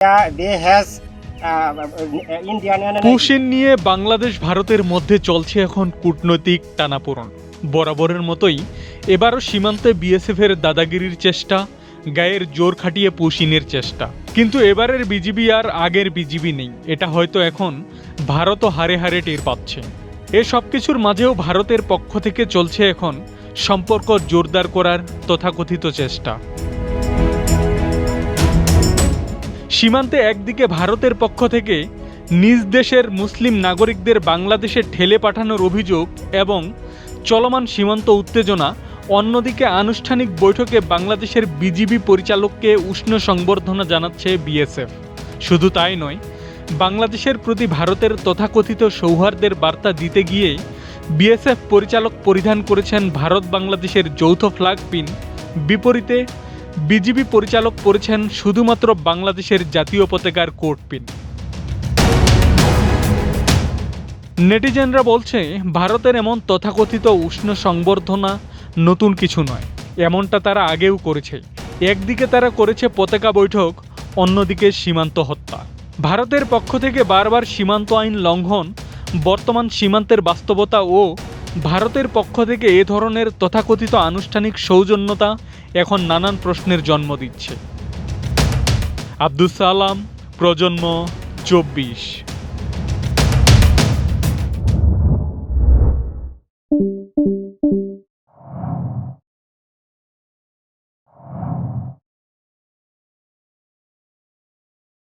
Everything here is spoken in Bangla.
They has Indian পুশিন নিয়ে বাংলাদেশ ভারতের মধ্যে চলছে এখন কূটনৈতিক টানাপোড়েন। বরাবরের মতোই এবারও সীমান্তে বিএসএফের দাদাগিরির চেষ্টা, গায়ের জোর খাটিয়ে পুশিনের চেষ্টা। কিন্তু এবারের বিজিবি আর আগের বিজিবি নেই, এটা হয়তো এখন ভারতও হারে হারে টের পাচ্ছে। এ সব কিছুর মাঝেও ভারতের পক্ষ থেকে চলছে এখন সম্পর্ক জোরদার করার তথাকথিত চেষ্টা। সীমান্তে একদিকে ভারতের পক্ষ থেকে নিজ দেশের মুসলিম নাগরিকদের বাংলাদেশে ঠেলে পাঠানোর অভিযোগ এবং চলমান সীমান্ত উত্তেজনা, অন্যদিকে আনুষ্ঠানিক বৈঠকে বাংলাদেশের বিজিবি পরিচালককে উষ্ণ সংবর্ধনা জানাচ্ছে বিএসএফ। শুধু তাই নয়, বাংলাদেশের প্রতি ভারতের তথাকথিত সৌহার্দ্যের বার্তা দিতে গিয়ে বিএসএফ পরিচালক পরিধান করেছেন ভারত বাংলাদেশের যৌথ ফ্ল্যাগ পিন, বিপরীতে বিজিবি পরিচালক পরেছেন শুধুমাত্র বাংলাদেশের জাতীয় পতাকার কোট পিন। নেটিজেনরা বলছে, ভারতের এমন তথাকথিত উষ্ণ সংবর্ধনা নতুন কিছু নয়, এমনটা তারা আগেও করেছে। একদিকে তারা করেছে পতাকা বৈঠক, অন্যদিকে সীমান্ত হত্যা। ভারতের পক্ষ থেকে বারবার সীমান্ত আইন লঙ্ঘন, বর্তমান সীমান্তের বাস্তবতা ও ভারতের পক্ষ থেকে এ ধরনের তথাকথিত আনুষ্ঠানিক সৌজন্যতা এখন নানান প্রশ্নের জন্ম দিচ্ছে। আব্দুস সালাম, প্রজন্ম 24।